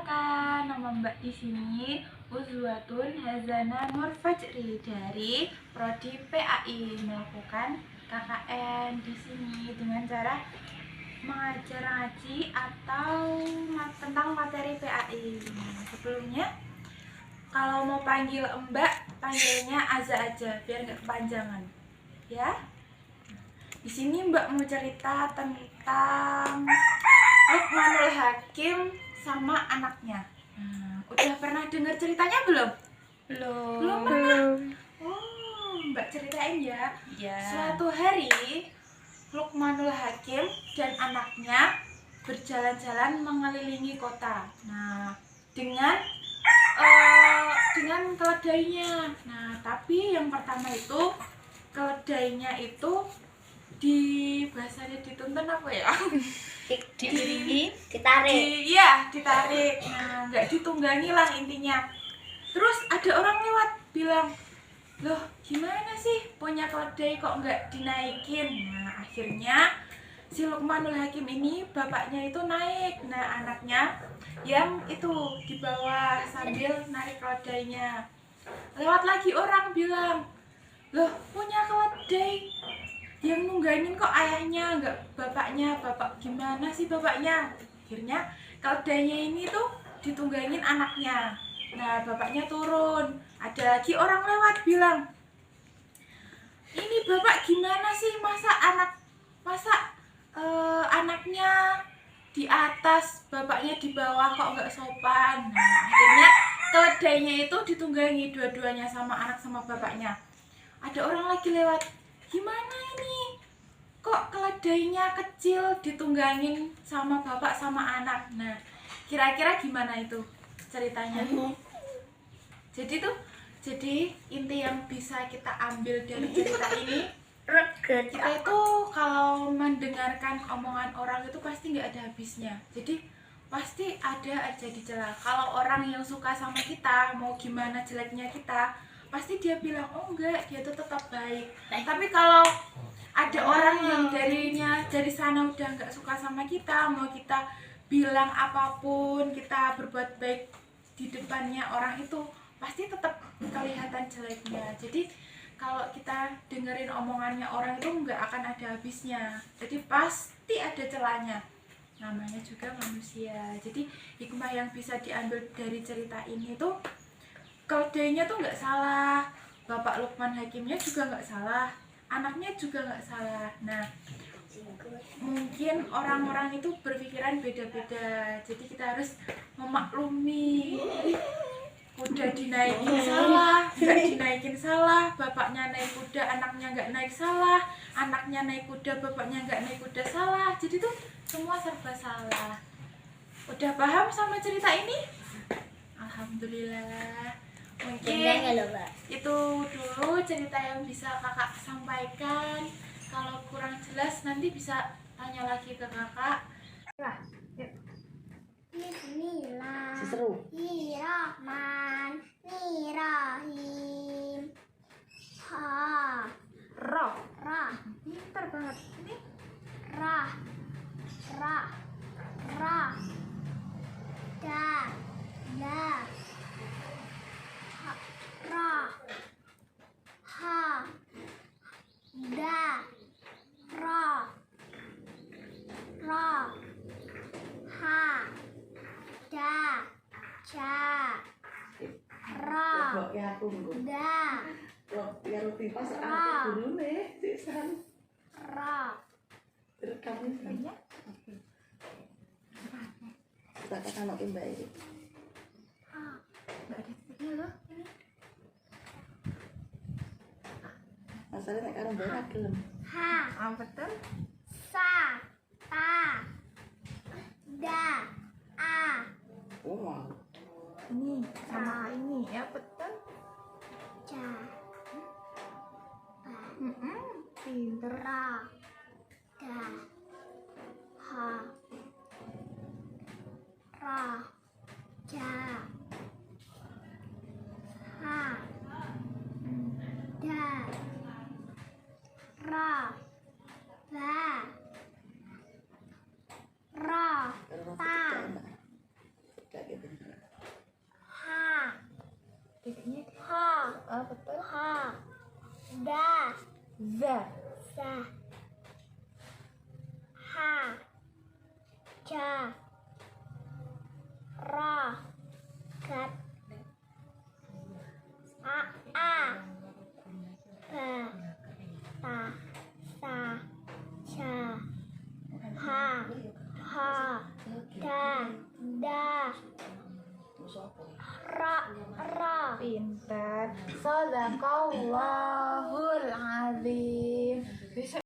Perkenalkan, nama Mbak di sini Uzwatun Hazana Nur Fajri dari Prodi PAI melakukan KKN di sini dengan cara mengajar ngaji atau tentang materi PAI. Sebelumnya, kalau mau panggil Mbak, panggilnya Aza aja biar nggak kepanjangan, ya. Di sini Mbak mau cerita tentang Luqmanul Hakim sama anaknya. Udah pernah dengar ceritanya belum? Belum pernah. Oh, Mbak ceritain ya. Suatu hari Luqmanul Hakim dan anaknya berjalan-jalan mengelilingi kota. Nah, dengan keledainya. Nah, tapi yang pertama itu keledainya itu bahasanya dituntun apa ya? Diiringi, ditarik. Ditarik. Nah, nggak ditunggangi lah intinya. Terus ada orang lewat bilang, loh gimana sih punya keledai kok nggak dinaikin? Nah, akhirnya si Luqmanul Hakim ini bapaknya itu naik. Nah, anaknya yang itu di bawah sambil narik keledainya. Lewat lagi orang bilang, loh punya keledai yang nunggangin kok ayahnya nggak bapaknya. Bapak gimana sih bapaknya? Akhirnya keledainya ini tuh ditunggangin anaknya. Nah, bapaknya turun. Ada lagi orang lewat bilang, ini bapak gimana sih masa anaknya di atas bapaknya di bawah, kok nggak sopan? Nah, akhirnya keledainya itu ditunggangi dua-duanya sama anak sama bapaknya. Ada orang lagi lewat, gimana ini kok keledainya kecil ditunggangin sama bapak sama anak? Nah, kira-kira gimana itu ceritanya? Jadi inti yang bisa kita ambil dari cerita ini, kita itu kalau mendengarkan omongan orang itu pasti nggak ada habisnya. Jadi pasti ada aja dicela. Kalau orang yang suka sama kita, mau gimana jeleknya kita, pasti dia bilang, oh enggak, dia tuh tetap baik. Tapi kalau ada orang yang dari sana udah nggak suka sama kita, mau kita bilang apapun, kita berbuat baik di depannya orang itu, pasti tetap kelihatan jeleknya. Jadi kalau kita dengerin omongannya orang itu nggak akan ada habisnya. Jadi pasti ada celahnya. Namanya juga manusia. Jadi hikmah yang bisa diambil dari cerita ini tuh, keledainya tuh nggak salah, Bapak Luqman Hakimnya juga nggak salah, anaknya juga nggak salah. Nah, mungkin orang-orang itu berpikiran beda-beda. Jadi kita harus memaklumi. Kuda dinaikin salah, nggak dinaikin salah, bapaknya naik kuda, anaknya nggak naik salah, anaknya naik kuda, bapaknya nggak naik kuda salah. Jadi tuh semua serba salah. Udah paham sama cerita ini? Alhamdulillah. Mungkin itu dulu cerita yang bisa kakak sampaikan. Kalau kurang jelas nanti bisa tanya lagi ke kakak. Nah, yuk. Bismillahirrahmanirrahim. Pintar banget. Ini Ra. Da. Ra. Ha. Da. Ra. Ha. Da. Cha. Ra. Da. Ra. Katakan makin baik. nggak ada titiknya loh. Ini Masalahnya nek karo mbak gelem. Ha. betul. Sa. Ta. Da. A. Wow. Ini sama ini ya, betul. Ca. Pinter. Ra. Da. Ha. Ra. Ja. Ha. Da. Ra. Ba. Ra. Karo Ta. Mbak. Kayak gitu. Da. za, Sa. Ha. Ja. Ra. Gat. A. Ba. Ta. Sa. Cha. Ha. Ha. Da. Da. Ra. Ra. pintar. Sadaqallah.